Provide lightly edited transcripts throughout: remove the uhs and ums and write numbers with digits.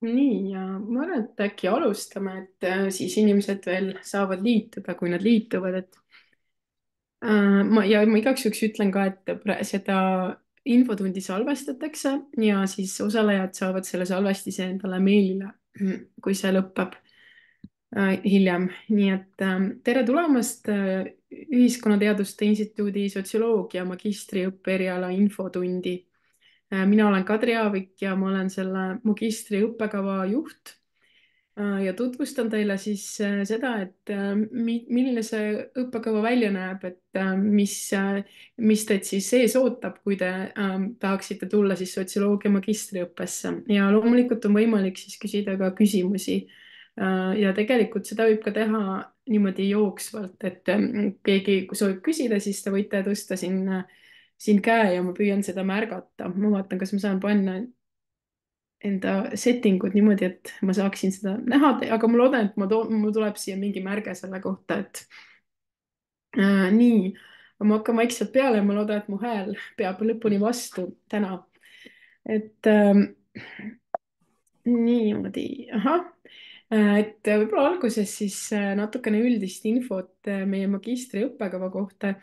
nii, ja ma arvan, et äkki alustame, et siis inimesed veel saavad liituda, kui nad liituvad, et ma igaks juhuks ütlen ka, et seda infotundi salvestatakse ja siis osalejad saavad selle salvestise endale meilile, kui see lõpeb hiljem. nii et tere tulemast Ühiskonnateaduste Instituudi sotsioloogia magistriõppe eriala infotundi. mina olen Kadri Aavik ja ma olen selle magistri õppekava juht. Ja tutvustan teile siis seda, et milline see õppekava välja näeb, et mis teid siis ees ootab, kui te tahaksite tulla siis sotsioloogia magistriõppesse. Ja loomulikult on võimalik siis küsida ka küsimusi. Ja tegelikult seda võib ka teha niimoodi jooksvalt, et keegi kui soovib küsida, siis te võite tõsta siin käe ja ma püüan seda märgata. Ma vaatan, kas ma saan panna enda settingud niimoodi, et ma saaksin seda näha, aga ma loodan, et mul tuleb siia mingi märge selle kohta, et nii, ma hakkan vaikselt peale ja ma loodan, et mu hääl peab lõpuni vastu täna. et niimoodi, ahah. Et võib-olla alguses siis natukene üldist infot meie magistri õppekava kohta.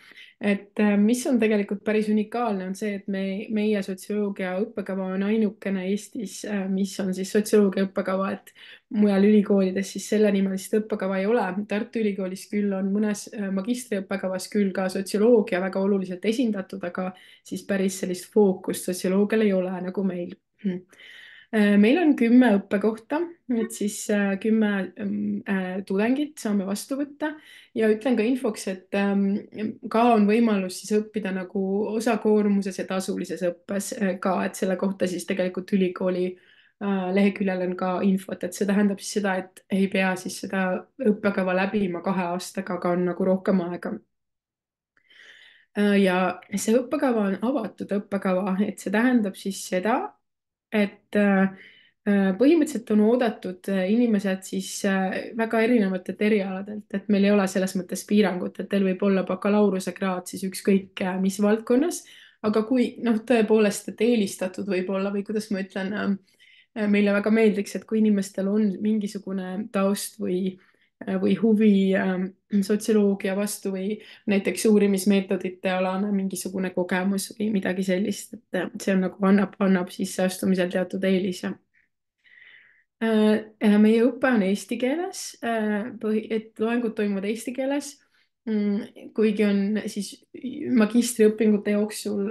Et mis on tegelikult päris unikaalne, on see, et meie sotsioloogia õppekava on ainukene Eestis, mis on siis sotsioloogia õppekava, et mujal ülikoolides siis sellenimelist õppekava ei ole. Tartu Ülikoolis küll on mõnes magistriõppekavas küll ka sotsioloogia väga oluliselt esindatud, aga siis päris sellist fookust sotsioloogial ei ole nagu meil. Meil on 10 õppekohta, et siis 10 tudengit saame vastu võtta ja ütlen ka infoks, et ka on võimalus siis õppida nagu osakoormuses ja tasulises õppes ka, et selle kohta siis tegelikult ülikooli leheküljel on ka infot, et see tähendab siis seda, et ei pea siis seda õppekava läbima 2 aastaga, aga on nagu rohkem aega. Ja see õppekava on avatud õppekava, et see tähendab siis seda, et põhimõtteliselt on oodatud inimesed siis väga erinevatelt erialadelt, et meil ei ole selles mõttes piirangut, et teil võib olla bakalaureusekraad siis ükskõik mis valdkonnas, aga kui noh, tõepoolest, et eelistatud võib-olla või kuidas ma ütlen, meile väga meeldiks, et kui inimestel on mingisugune taust või huvi sotsioloogia vastu või näiteks uurimismeetodite alane mingisugune kogemus või midagi sellist, et see on nagu annab sisseastumisel teatud eelise. Meie õpe on eesti keeles, et loengud toimuvad eesti keeles. Kuigi on siis magistriõpingute jooksul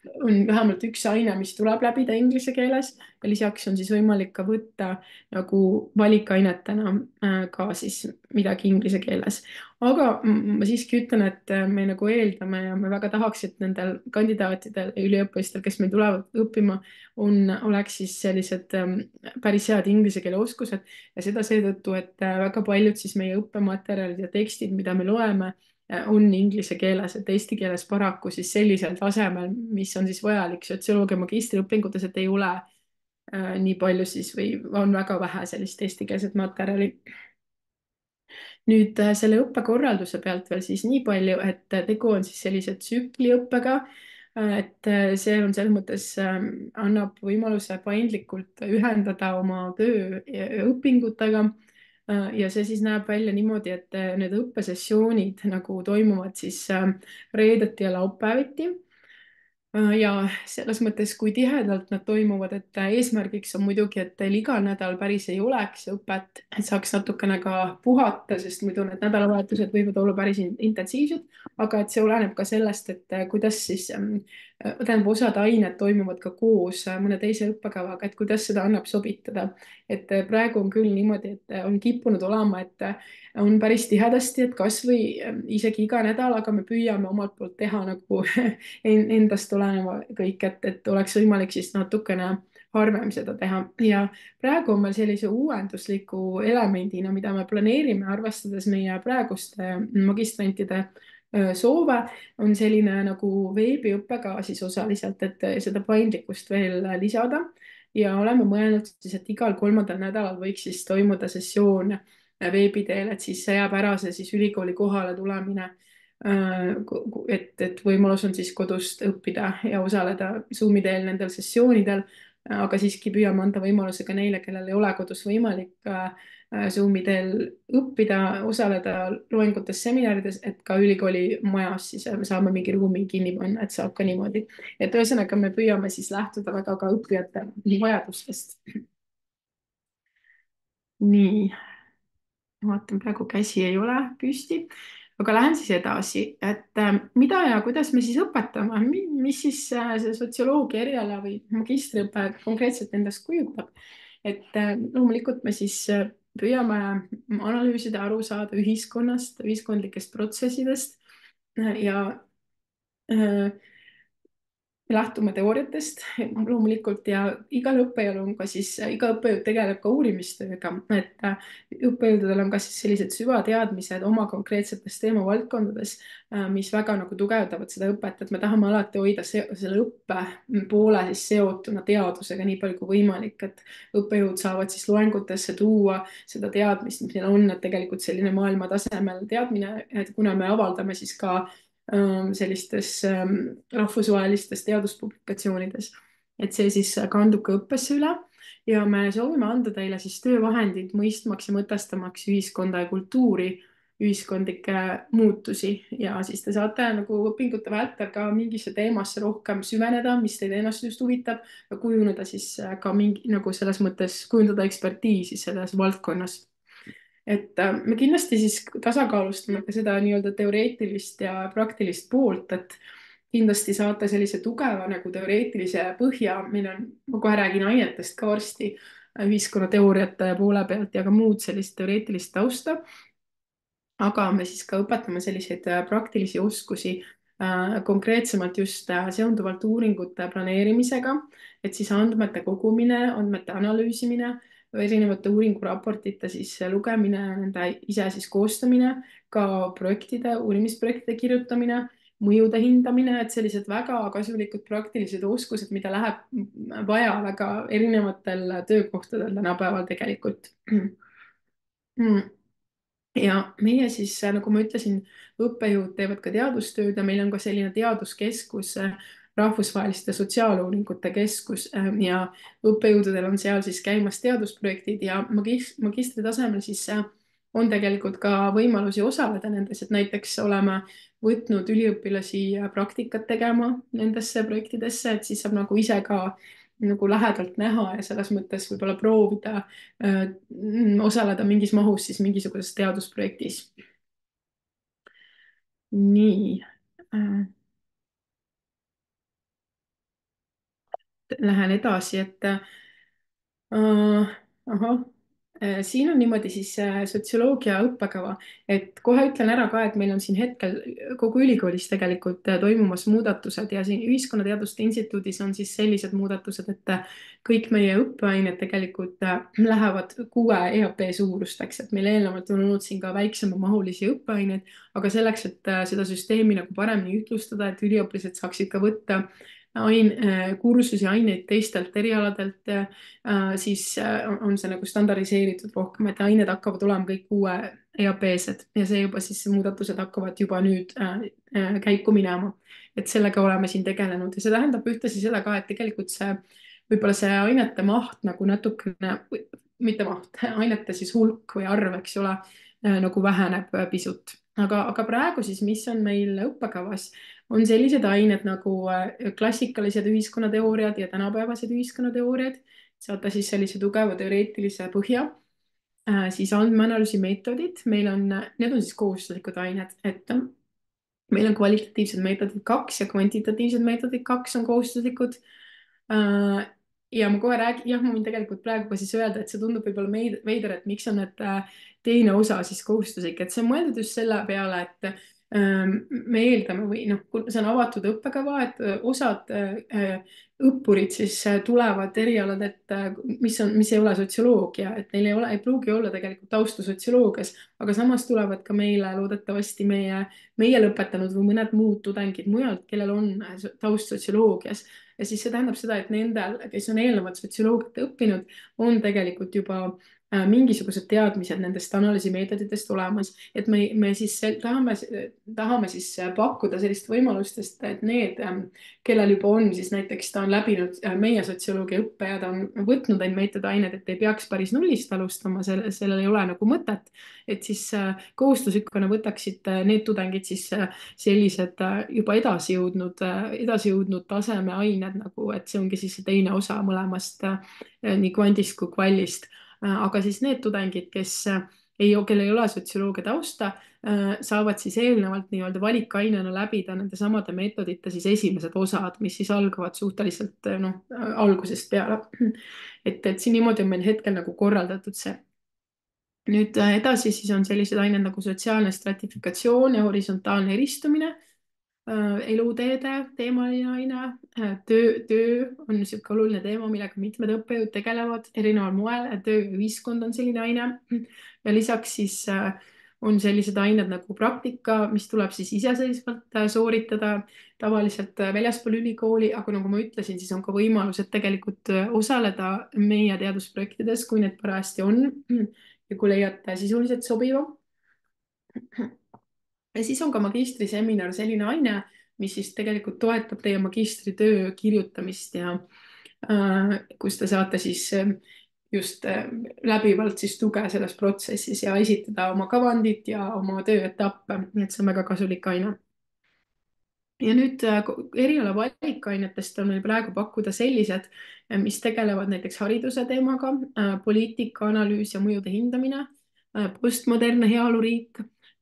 on vähemalt üks aine, mis tuleb läbida inglise keeles ja lisaks on siis võimalik ka võtta nagu valikainetena ka siis midagi inglise keeles. aga ma siiski ütlen, et me nagu eeldame ja me väga tahaks, et nendel kandidaatidel ja üliõpilastel, kes meil tulevad õppima, oleks siis sellised päris head inglise keele oskused ja seda seetõttu, et väga paljud siis meie õppematerjalid ja tekstid, mida me loeme, on inglise keeles, et eesti keeles paraku siis sellisel tasemel, mis on siis vajalik sotsioloogia magistriõpingutes, et ei ole nii palju siis või on väga vähe sellist eestikeelset materjali. Nüüd selle õppekorralduse pealt veel siis nii palju, et tegu on siis sellise tsükliõppega, et see on selles mõttes annab võimaluse paindlikult ühendada oma töö õpingutega. Ja see siis näeb välja niimoodi, et need õppesessioonid nagu toimuvad siis reedeti ja laupäeviti. Ja selles mõttes, kui tihedalt nad toimuvad, et eesmärgiks on muidugi, et teil iga nädal päris ei oleks õpet, et saaks natukene ka puhata, sest muidu need nädalavahetused võivad olla päris intensiivsed, aga et see oleneb ka sellest, et kuidas siis, tähendab, osad ained toimuvad ka koos mõne teise õppekavaga, et kuidas seda annab sobitada. et praegu on küll niimoodi, et on kippunud olema, et on päris tihedasti, et kasvõi isegi iga nädal, aga me püüame omalt poolt teha nagu endast oleneva kõik, et oleks võimalik siis natukene harvem seda teha ja praegu on meil sellise uuendusliku elemendina, mida me planeerime, arvestades meie praeguste magistrantide soove, on selline nagu veebiõpe ka siis osaliselt, et seda paindlikkust veel lisada ja oleme mõelnud siis, et igal 3. nädalal võiks siis toimuda sessioon veebi teel, et siis jääb ära see siis ülikooli kohale tulemine. et võimalus on siis kodust õppida ja osaleda Zoomi teel nendel sessioonidel, aga siiski püüame anda võimaluse ka neile, kellel ei ole kodus võimalik Zoomi teel õppida, osaleda loengutes, seminarides, et ka ülikooli majas siis me saame mingi ruumi kinni panna, et saab ka niimoodi. et ühesõnaga me püüame siis lähtuda väga ka õppijate vajadustest. nii, vaatan praegu käsi ei ole püsti, aga lähen siis edasi, et mida ja kuidas me siis õpetame, mis siis see sotsioloogia eriala või magistriõpe konkreetselt endast kujutab. et loomulikult me siis püüame analüüsida, aru saada ühiskonnast, ühiskondlikest protsessidest ja äh, lähtume teooriatest loomulikult ja igal õppejõul on ka siis, iga õppejõud tegeleb ka uurimistööga, et õppejõududel on ka siis sellised süvateadmised oma konkreetsetes teemavaldkondades, mis väga nagu tugevdavad seda õpet, et me tahame alati hoida selle õppe poole siis seotuna teadusega nii palju kui võimalik, et õppejõud saavad siis loengutesse tuua seda teadmist, mis neil on, et tegelikult selline maailmatasemel teadmine, et kuna me avaldame siis ka sellistes rahvusvahelistes teaduspublikatsioonides. et see siis kandub ka õppesse üle ja me soovime anda teile siis töövahendid mõistmaks ja mõtestamaks ühiskonda ja kultuuri, ühiskondlikke muutusi ja siis te saate nagu õpingute vältel ka mingisse teemasse rohkem süveneda, mis teid ennast just huvitab ja kujuneda siis ka mingi nagu selles mõttes kujundada ekspertiisi selles valdkonnas. et me kindlasti siis tasakaalustame ka seda nii-öelda teoreetilist ja praktilist poolt, et kindlasti saate sellise tugeva nagu teoreetilise põhja, meil on, ma kohe räägin ainetest ka varsti, ühiskonnateooriate poole pealt ja ka muud sellist teoreetilist tausta, aga me siis ka õpetame selliseid praktilisi oskusi konkreetsemalt just seonduvalt uuringute planeerimisega, et siis andmete kogumine, andmete analüüsimine, erinevate uuringuraportite siis lugemine, nende ise siis koostamine, ka projektide, uurimisprojektide kirjutamine, mõjude hindamine, et sellised väga kasulikud praktilised oskused, mida läheb vaja väga erinevatel töökohtadel tänapäeval tegelikult. ja meie siis, nagu ma ütlesin, õppejõud teevad ka teadustööd ja meil on ka selline teaduskeskus, rahvusvaheliste sotsiaaluuringute keskus ja õppejõududel on seal siis käimas teadusprojektid ja magistri tasemel siis on tegelikult ka võimalusi osaleda nendes, et näiteks oleme võtnud üliõpilasi praktikat tegema nendesse projektidesse, et siis saab nagu ise ka nagu lähedalt näha ja selles mõttes võib-olla proovida osaleda mingis mahus siis mingisuguses teadusprojektis. nii lähen edasi, et ahah, siin on niimoodi siis sotsioloogia õppekava, et kohe ütlen ära ka, et meil on siin hetkel kogu ülikoolis tegelikult toimumas muudatused ja siin Ühiskonnateaduste Instituudis on siis sellised muudatused, et kõik meie õppeained tegelikult lähevad 6 EAP suurusteks, et meil eelnevalt on olnud siin ka väiksemamahulisi õppeaineid, aga selleks, et seda süsteemi nagu paremini ühtlustada, et üliõpilased saaksid ka võtta kursusi, aineid teistelt erialadelt, siis on see nagu standardiseeritud rohkem, et ained hakkavad olema kõik uue EAP-sed ja see juba siis muudatused hakkavad juba nüüd käiku minema. et sellega oleme siin tegelenud ja see tähendab ühtlasi seda ka, et tegelikult see võib-olla see ainete maht nagu natukene, mitte maht, ainete siis hulk või arv, eks ole, nagu väheneb pisut. aga praegu siis, mis on meil õppekavas, on sellised ained nagu klassikalised ühiskonnateooriad ja tänapäevased ühiskonnateooriad, saate siis sellise tugeva teoreetilise põhja, siis andmeanalüüsi meetodid, meil on, need on siis kohustuslikud ained, et meil on kvalitatiivsed meetodid 2 ja kvantitatiivsed meetodid 2 on kohustuslikud. ja ma kohe räägin, jah, ma võin tegelikult praegu ka siis öelda, et see tundub võib-olla veider, et miks on need teine osa siis kohustuslik, et see on mõeldud just selle peale, et me eeldame või noh, see on avatud õppekava, et osad õppurid siis tulevad erialadelt, mis ei ole sotsioloogia, et neil ei pruugi olla tegelikult taustu sotsioloogias, aga samas tulevad ka meile loodetavasti meie lõpetanud või mõned muud tudengid mujalt, kellel on taust sotsioloogias. ja siis see tähendab seda, et nendel, kes on eelnevalt sotsioloogiat õppinud, on tegelikult juba mingisugused teadmised nendest analüüsimeetoditest olemas, et me siis tahame siis pakkuda sellist võimalust, et need, kellel juba on siis näiteks ta on läbinud meie sotsioloogia õppe ja ta on võtnud neid meetodained, et ei peaks päris nullist alustama, sellel ei ole nagu mõtet, et siis kohustuslikuna võtaksid need tudengid siis sellised juba edasi jõudnud tasemeained nagu, et see ongi siis see teine osa mõlemast, nii kvandist kui kvallist. Aga siis need tudengid, kellel ei ole sotsioloogia tausta, saavad siis eelnevalt nii-öelda valikainena läbida nende samade meetodite siis esimesed osad, mis siis algavad suhteliselt noh, algusest peale. et siin niimoodi on meil hetkel nagu korraldatud see. Nüüd edasi siis on sellised ained nagu sotsiaalne stratifikatsioon ja horisontaalne eristumine, eluteede teemaline aine, töö on niisugune oluline teema, millega mitmed õppejõud tegelevad erineval moel, töö ja ühiskond on selline aine ja lisaks siis on sellised ained nagu praktika, mis tuleb siis iseseisvalt sooritada, tavaliselt väljaspool ülikooli, aga nagu ma ütlesin, siis on ka võimalus, et tegelikult osaleda meie teadusprojektides, kui need parajasti on ja kui leiate sisuliselt sobiva. Ja siis on ka magistriseminar selline aine, mis siis tegelikult toetab teie magistritöö kirjutamist ja kus te saate siis just läbivalt siis tuge selles protsessis ja esitada oma kavandit ja oma tööetappe, nii et see on väga kasulik aine. Ja nüüd eriala valikainetest on meil praegu pakkuda sellised, mis tegelevad näiteks hariduse teemaga, poliitika analüüs ja mõjude hindamine, postmodernne heaoluriik,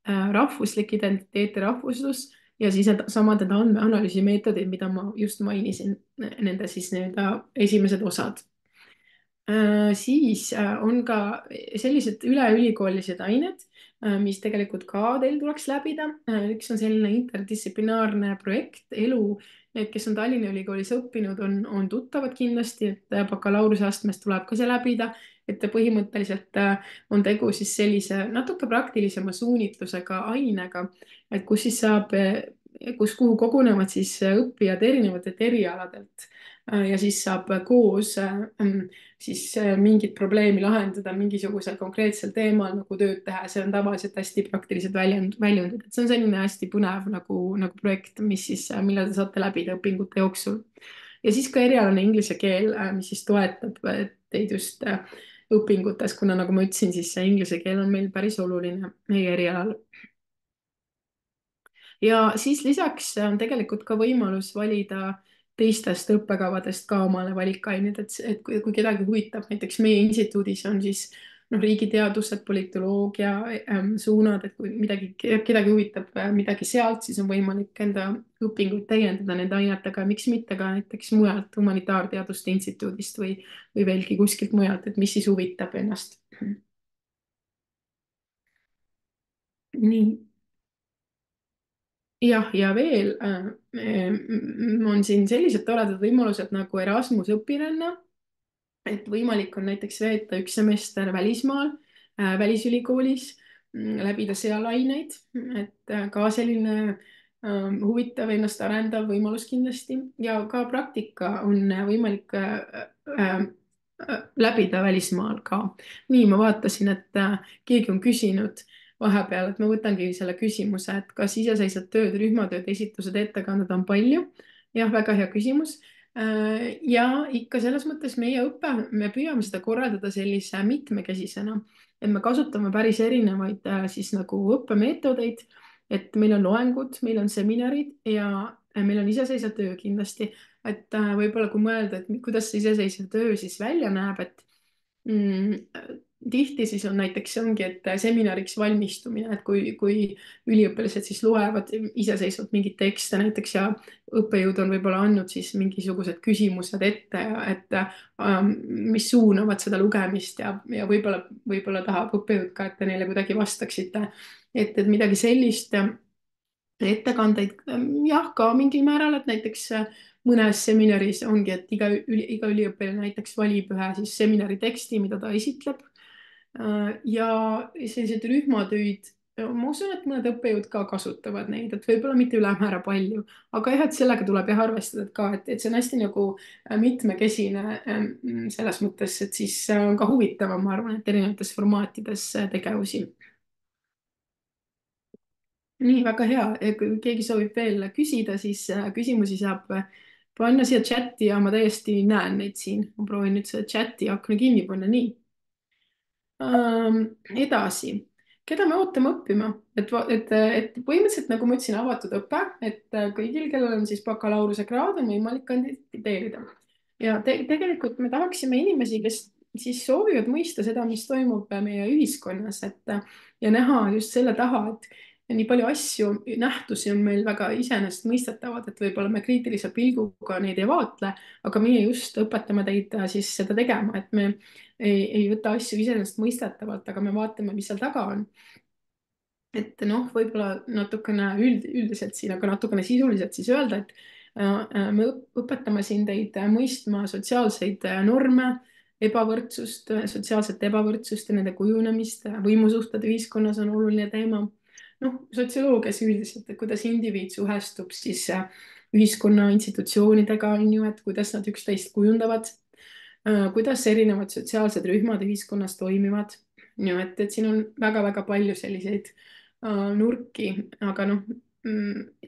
rahvuslik identiteet ja rahvuslus ja siis samad need andmeanalüüsi meetodid, mida ma just mainisin, nende siis nii-öelda esimesed osad. Siis on ka sellised üleülikoolised ained, mis tegelikult ka teil tuleks läbida. Üks on selline interdistsiplinaarne projekt Elu. Need, kes on Tallinna Ülikoolis õppinud, on tuttavad kindlasti, et bakalaureuseastmes tuleb ka see läbida. Et põhimõtteliselt on tegu siis sellise natuke praktilisema suunitlusega ainega, et kus siis saab, kuhu kogunevad siis õppijad erinevatelt erialadelt ja siis saab koos siis mingit probleemi lahendada mingisugusel konkreetsel teemal nagu tööd teha. See on tavaliselt hästi praktilised väljundid, et see on selline hästi põnev nagu projekt, mille te saate läbida õpingute jooksul. Ja siis ka erialane inglise keel, mis siis toetab teid just õpingutes, kuna nagu ma ütlesin, siis see inglise keel on meil päris oluline meie erialal. Ja siis lisaks on tegelikult ka võimalus valida teistest õppekavadest ka omale valikained, et kui kedagi huvitab, näiteks meie instituudis on siis riigiteadused, politoloogia suunad, et kui kedagi huvitab midagi sealt, siis on võimalik enda õpinguid täiendada nende ainetega, miks mitte ka näiteks mujalt humanitaarteaduste instituudist või veelgi kuskilt mujalt, et mis siis huvitab ennast. Nii. Jah, ja veel on siin sellised toredad võimalused nagu Erasmus õpiränne, et võimalik on näiteks veeta üks semester välismaal, välisülikoolis, läbida seal aineid, et ka selline huvitav, ennast arendav võimalus kindlasti ja ka praktika on võimalik läbida välismaal ka. nii, ma vaatasin, et keegi on küsinud vahepeal, et ma võtangi selle küsimuse, et kas iseseisvad tööd, rühmatööd, esitused, ettekanded on palju? jah, väga hea küsimus. ja ikka selles mõttes meie õpe, me püüame seda korraldada sellise mitmekesisena, et me kasutame päris erinevaid siis nagu õppemeetodeid, et meil on loengud, meil on seminarid ja meil on iseseisev töö kindlasti, et võib-olla kui mõelda, et kuidas see iseseisev töö siis välja näeb, et tihti siis on näiteks see ongi, et seminariks valmistumine, et kui üliõpilased siis loevad iseseisvalt mingeid tekste näiteks ja õppejõud on võib-olla andnud siis mingisugused küsimused ette, mis suunavad seda lugemist ja võib-olla tahab õppejõud ka, et te neile kuidagi vastaksite, et midagi sellist. Ettekandeid jah, ka mingil määral, et näiteks mõnes seminaris ongi, et iga üliõpilane näiteks valib ühe siis seminari teksti, mida ta esitleb. Ja selliseid rühmatöid ma usun, et mõned õppejõud ka kasutavad neid, et võib-olla mitte ülemäära palju, aga jah, et sellega tuleb jah arvestada, et ka, et see on hästi nagu mitmekesine selles mõttes, et siis on ka huvitavam, ma arvan, et erinevates formaatides tegevusi. nii, väga hea. Kui keegi soovib veel küsida, siis küsimusi saab panna siia chati ja ma täiesti näen neid siin. ma proovin nüüd selle chati akna kinni panna, nii. Edasi, keda me ootame õppima, et põhimõtteliselt nagu ma ütlesin, avatud õpe, et kõigil, kellel on siis bakalaureusekraad, on võimalik kandideerida. ja tegelikult me tahaksime inimesi, kes siis soovivad mõista seda, mis toimub meie ühiskonnas, et ja näha just selle taha, et nii palju asju, nähtusi on meil väga iseenesestmõistetavad, et võib-olla me kriitilise pilguga neid ei vaatle, aga meie just õpetame teid siis seda tegema, et me ei võta asju iseenesestmõistetavalt, aga me vaatame, mis seal taga on. et noh, võib-olla natukene üldiselt siin, aga natukene sisuliselt siis öelda, et me õpetame siin teid mõistma sotsiaalseid norme, ebavõrdsust, sotsiaalset ebavõrdsust ja nende kujunemist, võimusuhted ühiskonnas on oluline teema. noh, sotsioloogias üldiselt, et kuidas indiviid suhestub siis ühiskonna institutsioonidega, on ju, et kuidas nad üksteist kujundavad, kuidas erinevad sotsiaalsed rühmad ühiskonnas toimivad. nii et siin on väga-väga palju selliseid nurki, aga noh,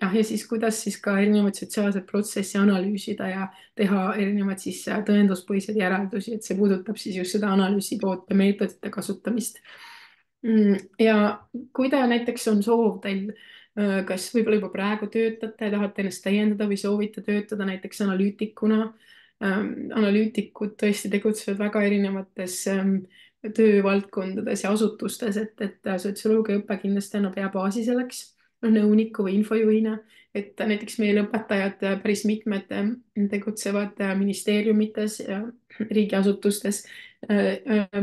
jah, ja siis kuidas siis ka erinevaid sotsiaalseid protsesse analüüsida ja teha erinevaid siis tõenduspõhiseid järeldusi, et see puudutab siis just seda analüüsi toote meetodite kasutamist. ja kui te näiteks on soov teil, kas võib-olla juba praegu töötate ja tahate ennast täiendada või soovite töötada näiteks analüütikuna. analüütikud tõesti tegutsevad väga erinevates töövaldkondades ja asutustes, et sotsioloogia õpe kindlasti annab hea baasi selleks, noh, nõuniku või infojuhina, et näiteks meie õpetajad päris mitmed tegutsevad ministeeriumites ja riigiasutustes.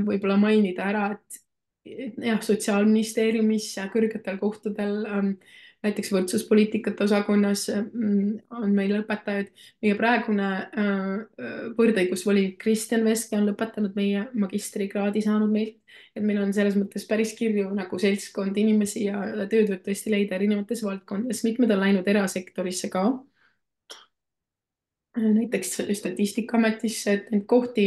võib-olla mainida ära, et jah, Sotsiaalministeeriumis kõrgetel kohtadel näiteks võrdsuspoliitikate osakonnas on meil õpetajaid. meie praegune võrdõigusvolinik Kristjan Veske on lõpetanud meie magistrikraadi saanud meilt, et meil on selles mõttes päris kirju nagu seltskond inimesi ja tööd võib tõesti leida erinevates valdkondades. mitmed on läinud erasektorisse ka, näiteks Statistikaametisse, et neid kohti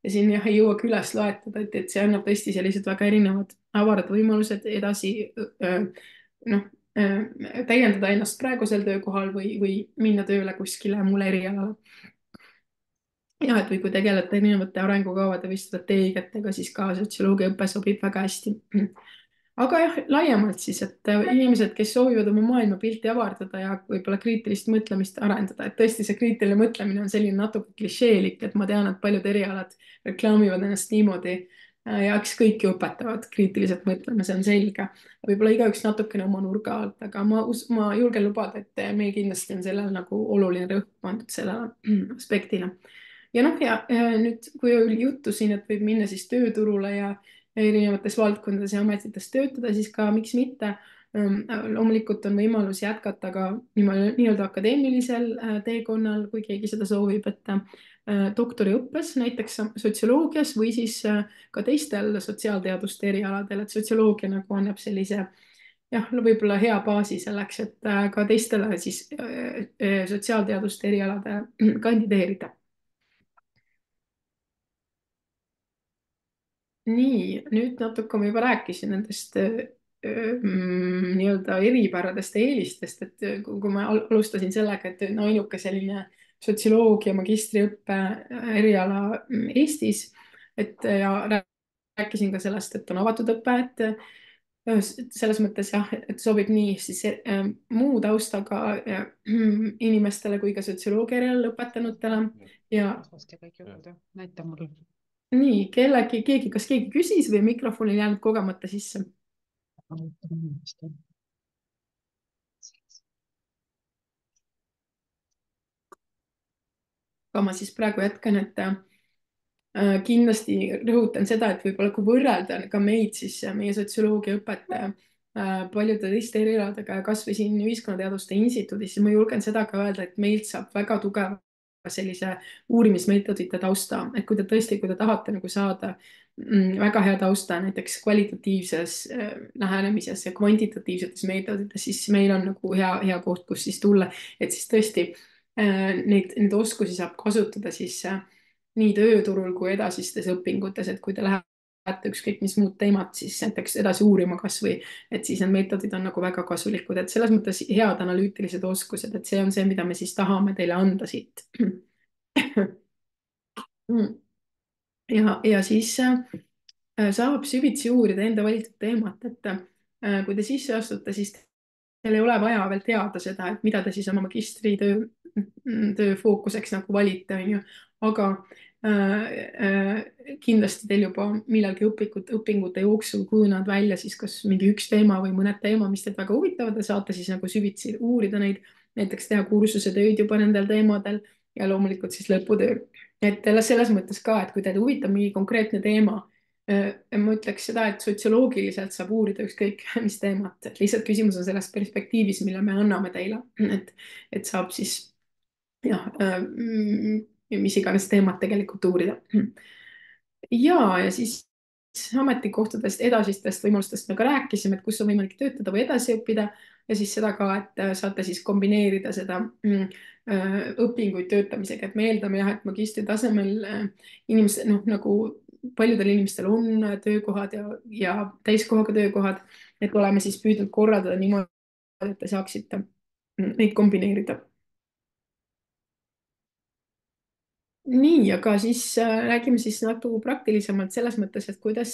ja siin jah, ei jõuagi üles loetada, et see annab tõesti sellised väga erinevad avarad võimalused edasi noh, täiendada ennast praegusel töökohal või minna tööle kuskile muule erialale. ja et või kui tegelete erinevate arengukavade või strateegiatega, siis ka sotsioloogiaõpe sobib väga hästi. aga jah, laiemalt siis, et inimesed, kes soovivad oma maailmapilti avardada ja võib-olla kriitilist mõtlemist arendada, et tõesti see kriitiline mõtlemine on selline natuke klišeelik, et ma tean, et paljud erialad reklaamivad ennast niimoodi ja eks kõik ju õpetavad kriitiliselt mõtlema, see on selge. võib-olla igaüks natukene oma nurga alt, aga ma julgen lubada, et meil kindlasti on sellel nagu oluline rõhk pandud sellele aspektile. ja noh, ja nüüd, kui oli juttu siin, et võib minna siis tööturule ja erinevates valdkondades ja ametites töötada, siis ka miks mitte. loomulikult on võimalus jätkata ka nii-öelda akadeemilisel teekonnal, kui keegi seda soovib, et doktoriõppes näiteks sotsioloogias või siis ka teistel sotsiaalteaduste erialadel, et sotsioloogia nagu annab sellise jah, võib-olla hea baasi selleks, et ka teistele siis sotsiaalteaduste erialade kandideerida. nii, nüüd natuke ma juba rääkisin nendest nii-öelda eripäradest ja eelistest, et kui ma alustasin sellega, et on ainuke selline sotsioloogia magistriõppe eriala Eestis, et ja rääkisin ka sellest, et on avatud õpe, et selles mõttes jah, et sobib nii siis muu taustaga inimestele kui ka sotsioloogia eriala lõpetanutele ja näita mulle. nii, kas keegi küsis või mikrofon ei jäänud kogemata sisse? aga ma siis praegu jätkan, et kindlasti rõhutan seda, et võib-olla kui võrrelda ka meid, siis meie sotsioloogiaõpet paljude teiste erialadega ja kasvõi siin Ühiskonnateaduste Instituudis, siis ma julgen seda ka öelda, et meilt saab väga tugeva sellise uurimismeetodite tausta, et kui te tõesti, kui te tahate nagu saada väga hea tausta näiteks kvalitatiivses lähenemises ja kvantitatiivsetes meetodites, siis meil on nagu hea koht, kus siis tulla, et siis tõesti neid oskusi saab kasutada siis nii tööturul kui edasistes õpingutes, et kui te lähete ükskõik mis muud teemat, siis näiteks edasi uurima kasvõi, et siis need meetodid on nagu väga kasulikud, et selles mõttes head analüütilised oskused, et see on see, mida me siis tahame teile anda siit. ja siis saab süvitsi uurida enda valitud teemat, et kui te sisse astute, siis teil ei ole vaja veel teada seda, et mida te siis oma töö fookuseks nagu valite, on ju. aga kindlasti teil juba millalgi õpingute jooksul kujunevad välja siis kas mingi üks teema või mõned teema, mis teid väga huvitavad ja saate siis nagu süvitsi uurida neid, näiteks teha kursuse tööd juba nendel teemadel ja loomulikult siis lõputöö. et selles mõttes ka, et kui teid huvitab mingi konkreetne teema, ma ütleks seda, et sotsioloogiliselt saab uurida ükskõik mis teemat, et lihtsalt küsimus on selles perspektiivis, mille me anname teile, et saab siis jah, mis iganes teemat tegelikult uurida. ja siis ametikohtadest, edasistest võimalustest me ka rääkisime, et kus on võimalik töötada või edasi õppida ja siis seda ka, et saate siis kombineerida seda õpinguid töötamisega, et me eeldame jah, et magistri tasemel inimesed, noh nagu paljudel inimestel on töökohad ja täiskohaga töökohad, et oleme siis püüdnud korraldada niimoodi, et te saaksite neid kombineerida. nii, aga siis räägime siis natuke praktilisemalt selles mõttes, et kuidas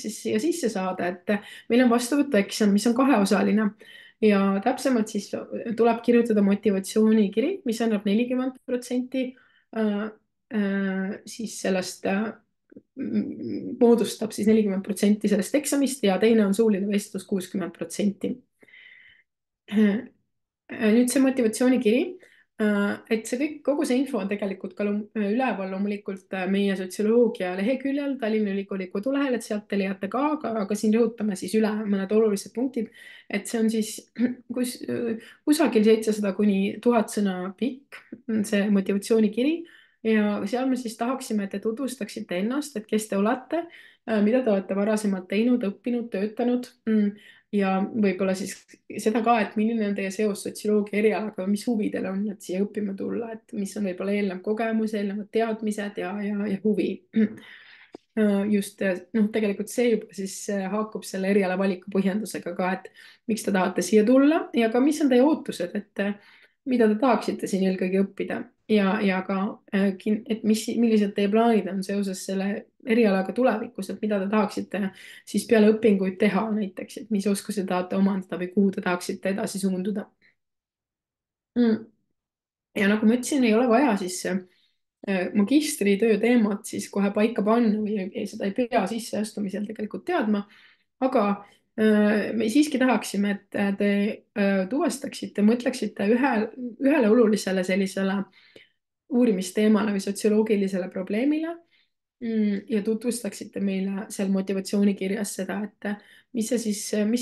siis siia sisse saada, et meil on vastuvõtueksam, mis on kaheosaline ja täpsemalt siis tuleb kirjutada motivatsioonikiri, mis annab 40% siis sellest moodustab siis 40% sellest eksamist ja teine on suuline vestlus 60%. nüüd see motivatsioonikiri, et see kõik, kogu see info on tegelikult ka üleval loomulikult meie sotsioloogia leheküljel, Tallinna Ülikooli kodulehel, et sealt te leiate ka, aga siin rõhutame siis üle mõned olulised punktid, et see on siis kusagil 700 kuni 1000 sõna pikk, see motivatsioonikiri ja seal me siis tahaksime, et te tutvustaksite ennast, et kes te olete, mida te olete varasemalt teinud, õppinud, töötanud ja võib-olla siis seda ka, et milline on teie seos sotsioloogia erialaga, mis huvi teil on, et siia õppima tulla, et mis on võib-olla eelnev kogemus, eelnevad teadmised ja huvi. just noh, tegelikult see juba siis haakub selle eriala valiku põhjendusega ka, et miks te tahate siia tulla ja ka mis on teie ootused, et mida te tahaksite siin eelkõige õppida ja ka, et millised teie plaanid on seoses selle erialaga tulevikus, et mida te tahaksite siis peale õpinguid teha näiteks, et mis oskusi tahate omandada või kuhu te tahaksite edasi suunduda ja nagu ma ütlesin, ei ole vaja siis magistritöö teemat siis kohe paika panna või seda ei pea sisseastumisel tegelikult teadma. aga me siiski tahaksime, et te tuvastaksite, mõtleksite ühele olulisele sellisele uurimisteemale või sotsioloogilisele probleemile ja tutvustaksite meile seal motivatsioonikirjas seda, et mis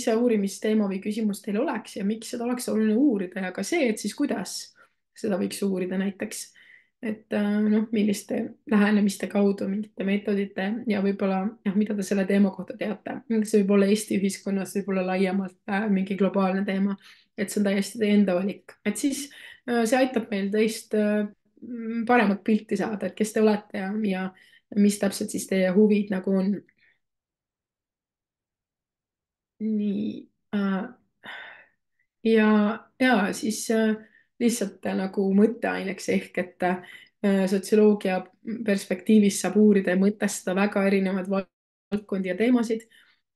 see uurimisteema või küsimus teil oleks ja miks seda oleks oluline uurida ja ka see, et siis kuidas seda võiks uurida näiteks. et noh, milliste lähenemiste kaudu, mingite meetodite ja võib-olla jah, mida te selle teema kohta teate. see võib olla Eesti ühiskonnas, võib-olla laiemalt mingi globaalne teema, et see on täiesti teie enda valik, et siis see aitab meil teist paremat pilti saada, et kes te olete ja mis täpselt siis teie huvid nagu on. nii ja siis lihtsalt nagu mõtteaineks ehk et sotsioloogia perspektiivist saab uurida ja mõtestada väga erinevaid valdkondi ja teemasid.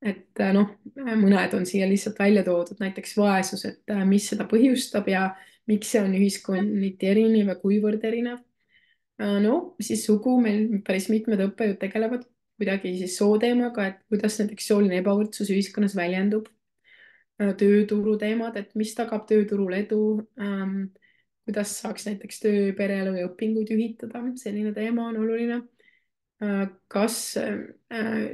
et noh, mõned on siia lihtsalt välja toodud, näiteks vaesus, et mis seda põhjustab ja miks see on ühiskonniti erinev ja kuivõrd erinev. no siis sugu, meil päris mitmed õppejõud tegelevad kuidagi siis sooteemaga, et kuidas näiteks sooline ebavõrdsus ühiskonnas väljendub. tööturu teemad, et mis tagab tööturul edu, kuidas saaks näiteks töö, pereelu ja õpinguid ühitada, selline teema on oluline. kas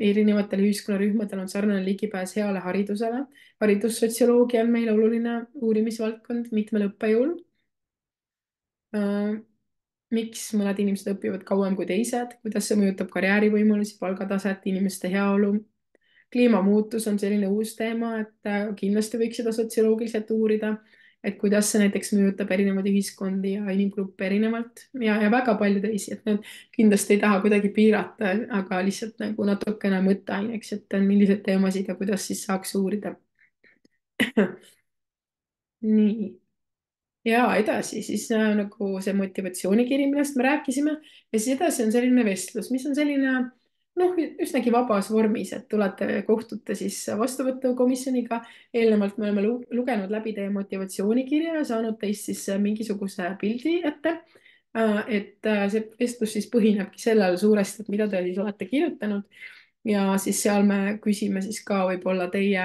erinevatel ühiskonnarühmadel on sarnane ligipääs heale haridusele, haridussotsioloogia on meil oluline uurimisvaldkond mitmel õppejõul. miks mõned inimesed õpivad kauem kui teised, kuidas see mõjutab karjäärivõimalusi, palgataset, inimeste heaolu. kliimamuutus on selline uus teema, et kindlasti võiks seda sotsioloogiliselt uurida, et kuidas see näiteks mõjutab erinevaid ühiskondi ja inimgruppe erinevalt ja väga palju teisi, et need kindlasti ei taha kuidagi piirata, aga lihtsalt nagu natukene mõtteaineks, et milliseid teemasid ja kuidas siis saaks uurida. nii. ja edasi siis nagu see motivatsioonikiri, millest me rääkisime ja siis edasi on selline vestlus, mis on selline noh, üsnagi vabas vormis, et tulete, kohtute siis vastuvõtukomisjoniga. eelnevalt me oleme lugenud läbi teie motivatsioonikirja ja saanud teist siis mingisuguse pildi ette. See vestlus siis põhinebki sellel suuresti, et mida te siis olete kirjutanud ja siis seal me küsime siis ka võib-olla teie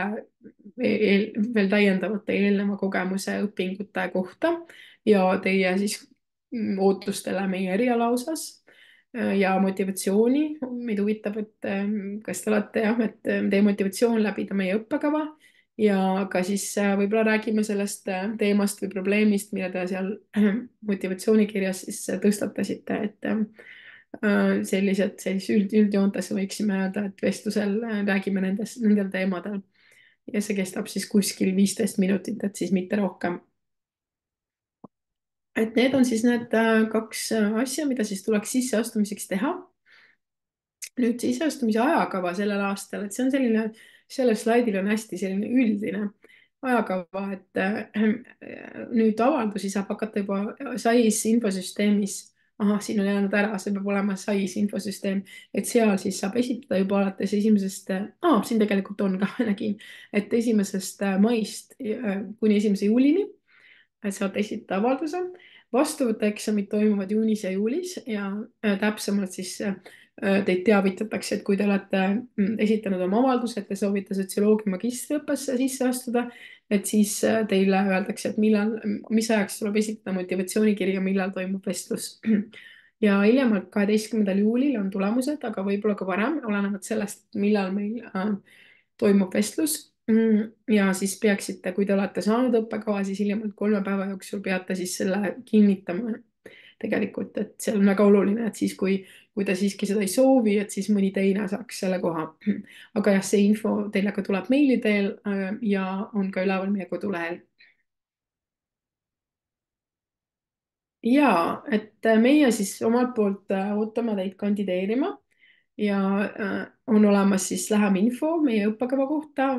veel täiendavalt teie eelneva kogemuse õpingute kohta ja teie siis ootustele meie eriala osas ja motivatsiooni. meid huvitab, et kas te olete jah, et teie motivatsioon läbida meie õppekava ja ka siis võib-olla räägime sellest teemast või probleemist, mille te seal motivatsioonikirjas siis tõstatasite, et sellised üldjoontes võiksime öelda, et vestlusel räägime nendel teemadel ja see kestab siis kuskil 15 minutit, et siis mitte rohkem. et need on siis need kaks asja, mida siis tuleks sisseastumiseks teha. nüüd sisseastumise ajakava sellel aastal, et see on selline, sellel slaidil on hästi selline üldine ajakava, et nüüd avaldusi saab hakata juba SAIS infosüsteemis. ahah, siin on jäänud ära, see peab olema SAIS infosüsteem, et seal siis saab esitada juba alates esimesest, siin tegelikult on ka, nägin, et 1. maist kuni 1. juulini saate esitada avalduse. vastuvõtueksamid toimuvad juunis ja juulis ja täpsemalt siis teid teavitatakse, et kui te olete esitanud oma avalduse, et te soovite sotsioloogia magistriõppesse sisse astuda, et siis teile öeldakse, et millal, mis ajaks tuleb esitada motivatsioonikiri ja millal toimub vestlus. ja hiljemalt 12. juulil on tulemused, aga võib-olla ka varem, olenevalt sellest, millal meil toimub vestlus. ja siis peaksite, kui te olete saanud õppekava, siis hiljemalt 3 päeva jooksul peate siis selle kinnitama tegelikult, et see on väga oluline, et siis kui te siiski seda ei soovi, et siis mõni teine saaks selle koha. aga jah, see info teile ka tuleb meili teel ja on ka üleval meie kodulehel. ja et meie siis omalt poolt ootame teid kandideerima ja on olemas siis lähem info meie õppekava kohta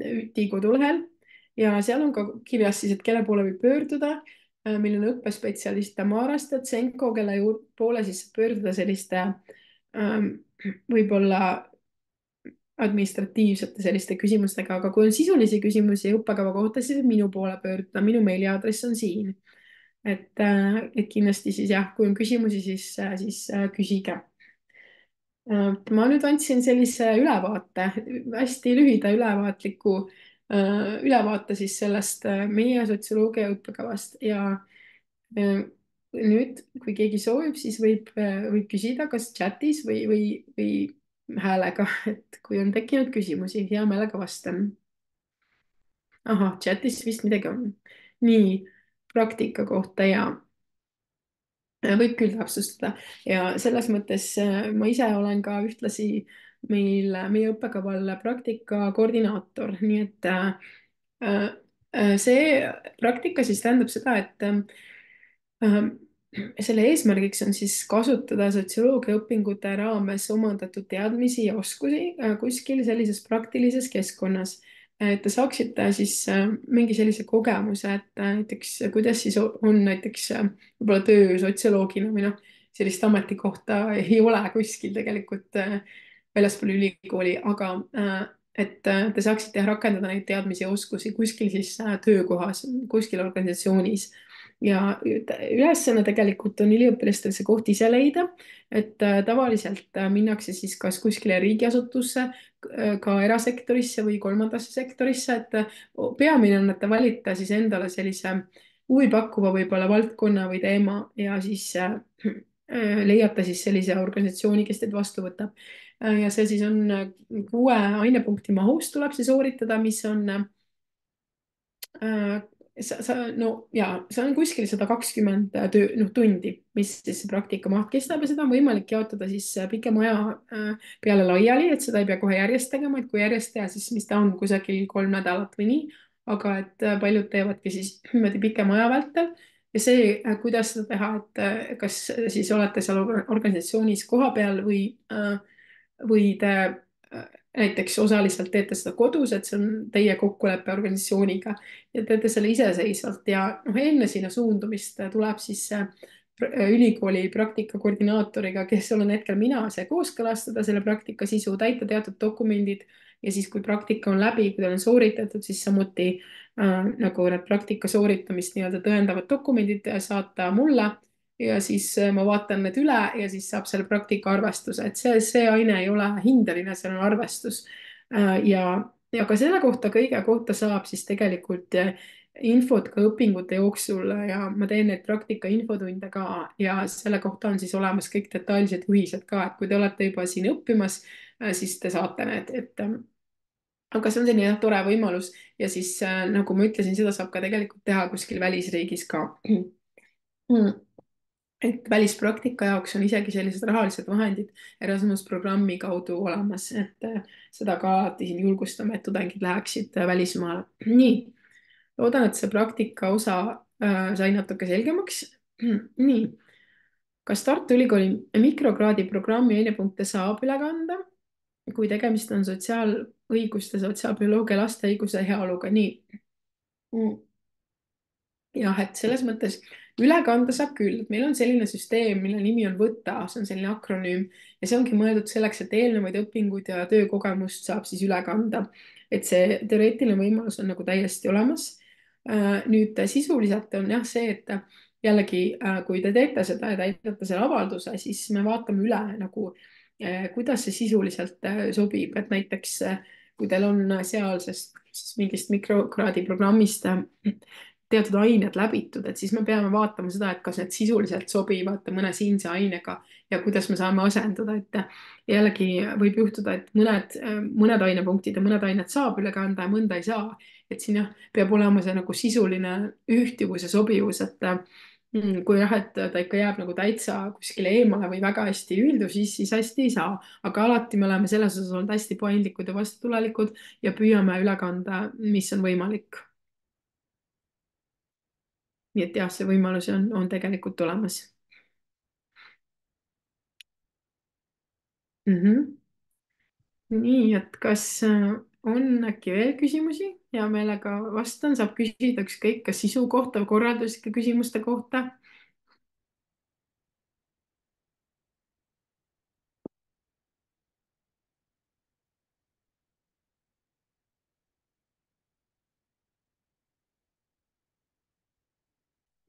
ÜTi kodulehel ja seal on ka kirjas siis, et kelle poole võib pöörduda. meil on õppespetsialist Tamara Statsenko, kelle poole siis saab pöörduda selliste võib-olla administratiivsete selliste küsimustega, aga kui on sisulisi küsimusi õppekava kohta, siis võib minu poole pöörduda, minu meiliaadress on siin. et kindlasti siis jah, kui on küsimusi, siis küsige. ma nüüd andsin sellise ülevaate, hästi lühida ülevaatliku ülevaate siis sellest meie sotsioloogia õppekavast ja nüüd, kui keegi soovib, siis võib küsida kas chatis või häälega, et kui on tekkinud küsimusi, hea meelega vastan. ahah, chatis vist midagi on. nii, praktika kohta ja võib küll täpsustada ja selles mõttes ma ise olen ka ühtlasi meie õppekaval praktika koordinaator, nii et see praktika siis tähendab seda, et selle eesmärgiks on siis kasutada sotsioloogia õpingute raames omandatud teadmisi ja oskusi kuskil sellises praktilises keskkonnas. et te saaksite siis mingi sellise kogemuse, et näiteks kuidas siis on näiteks võib-olla töö sotsioloogina või noh, sellist ametikohta ei ole kuskil tegelikult väljaspool ülikooli, aga et te saaksite rakendada neid teadmisi ja oskusi kuskil siis töökohas, kuskil organisatsioonis ja ülesanne tegelikult on üliõpilastel see koht ise leida, et tavaliselt minnakse siis kas kuskile riigiasutusse, ka erasektorisse või kolmandasse sektorisse, et peamine on, et te valite siis endale sellise huvipakkuva võib-olla valdkonna või teema ja siis leiate siis sellise organisatsiooni, kes teid vastu võtab. ja see siis on 6 ainepunkti mahus tuleb see sooritada, mis on no ja see on kuskil 120 tundi, mis siis see praktika maht kestab ja seda on võimalik jaotada siis pikema aja peale laiali, et seda ei pea kohe järjest tegema, et kui järjest teha, siis mis ta on kusagil 3 nädalat või nii. aga et paljud teevadki siis niimoodi pikema aja vältel ja see, kuidas seda teha, et kas siis olete seal organisatsioonis kohapeal või te näiteks osaliselt teete seda kodus, et see on teie kokkulepe organisatsiooniga ja teete selle iseseisvalt ja noh, enne sinna suundumist tuleb siis ülikooli praktika koordinaatoriga, kes olen hetkel mina, see kooskõlastada selle praktika sisu, täita teatud dokumendid ja siis, kui praktika on läbi, kui ta on sooritatud, siis samuti nagu need praktika sooritamist nii-öelda tõendavad dokumendid saata mulle ja siis ma vaatan need üle ja siis saab selle praktika arvestuse, et see aine ei ole hindeline, see on arvestus. Ja ka selle kohta kõige kohta saab siis tegelikult infot ka õpingute jooksul ja ma teen neid praktika infotunde ka ja selle kohta on siis olemas kõik detailsed juhised ka, et kui te olete juba siin õppimas, siis te saate need, et aga see on selline jah, tore võimalus ja siis nagu ma ütlesin, seda saab ka tegelikult teha kuskil välisriigis ka. Et välispraktika jaoks on isegi sellised rahalised vahendid Erasmus programmi kaudu olemas, et seda ka alati siin julgustame, et tudengid läheksid välismaale. nii, loodan, et see praktika osa sai natuke selgemaks. nii, kas Tartu Ülikooli mikrokraadi programmi ainepunkte saab üle kanda, kui tegemist on sotsiaalõiguste, sotsiaalbioloogia, laste õiguse ja heaoluga? nii jah, et selles mõttes üle kanda saab küll, et meil on selline süsteem, mille nimi on VÕTA, see on selline akronüüm ja see ongi mõeldud selleks, et eelnevaid õpinguid ja töökogemust saab siis üle kanda. et see teoreetiline võimalus on nagu täiesti olemas. nüüd sisuliselt on jah see, et jällegi, kui te teete seda ja täidate selle avalduse, siis me vaatame üle nagu, kuidas see sisuliselt sobib, et näiteks kui teil on sealsest siis mingist mikrokraadi programmist teatud ained läbitud, et siis me peame vaatama seda, et kas need sisuliselt sobivad mõne siinse ainega ja kuidas me saame asendada, et jällegi võib juhtuda, et mõned ainepunktid ja mõned ained saab üle kanda ja mõnda ei saa. et siin jah, peab olema see nagu sisuline ühtivus ja sobivus, et kui jah, et ta ikka jääb nagu täitsa kuskile eemale või väga hästi üldus, siis hästi ei saa. aga alati me oleme selles osas olnud hästi paindlikud ja vastutulelikud ja püüame üle kanda, mis on võimalik. Nii et jah, see võimalus on tegelikult olemas. Mhm. nii, et kas on äkki veel küsimusi? Hea meelega vastan, saab küsida ükskõik kas sisu kohta või korralduslike küsimuste kohta.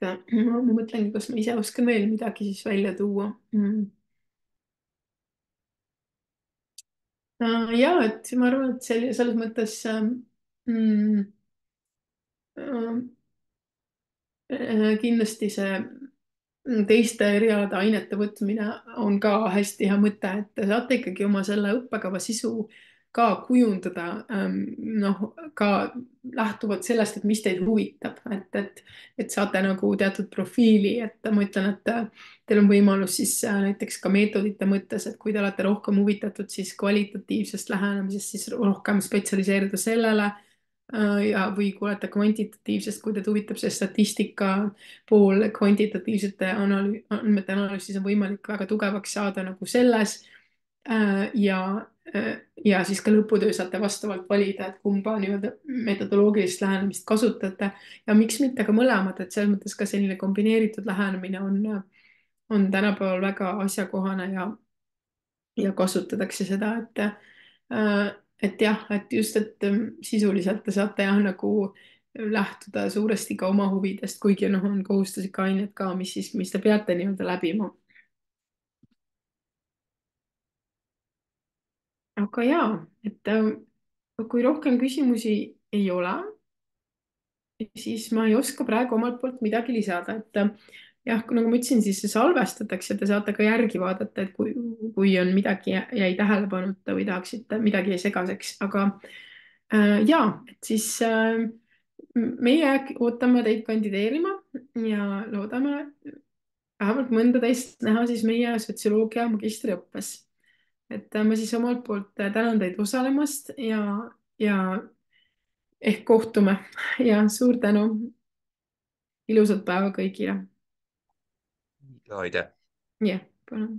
Ma mõtlengi, kas ma ise oskan veel midagi siis välja tuua. Ja, et ma arvan, et selles mõttes mm, kindlasti see teiste erialade ainete võtmine on ka hästi hea mõte, et te saate ikkagi oma selle õppekava sisu ka kujundada, noh, ka lähtuvalt sellest, et mis teid huvitab, et saate nagu teatud profiili, et ma ütlen, et teil on võimalus siis näiteks ka meetodite mõttes, et kui te olete rohkem huvitatud siis kvalitatiivsest lähenemisest, siis rohkem spetsialiseeruda sellele ja, või kui olete kvantitatiivsest, kui teid huvitab see statistika pool, kvantitatiivsete andmete analüüs, siis on võimalik väga tugevaks saada nagu selles. ja, ja siis ka lõputöö saate vastavalt valida, et kumba nii-öelda metodoloogilist lähenemist kasutate ja miks mitte ka mõlemad, et selles mõttes ka selline kombineeritud lähenemine on tänapäeval väga asjakohane ja kasutatakse seda, et jah, et just, et sisuliselt te saate jah nagu lähtuda suuresti ka oma huvidest, kuigi noh, on kohustuslikud ained ka, mis te peate nii-öelda läbima. aga jaa, et kui rohkem küsimusi ei ole, siis ma ei oska praegu omalt poolt midagi lisada, et jah, nagu ma ütlesin, siis see salvestatakse, te saate ka järgi vaadata, et kui on midagi jäi tähelepanuta või tahaksite midagi jäi segaseks, aga jaa, et siis meie ootame teid kandideerima ja loodame vähemalt mõnda teist näha siis meie sotsioloogia magistriõppes. et ma siis omalt poolt tänan teid osalemast ja ehk kohtume ja suur tänu. Ilusat päeva kõigile. Ja aitäh! jah, palun.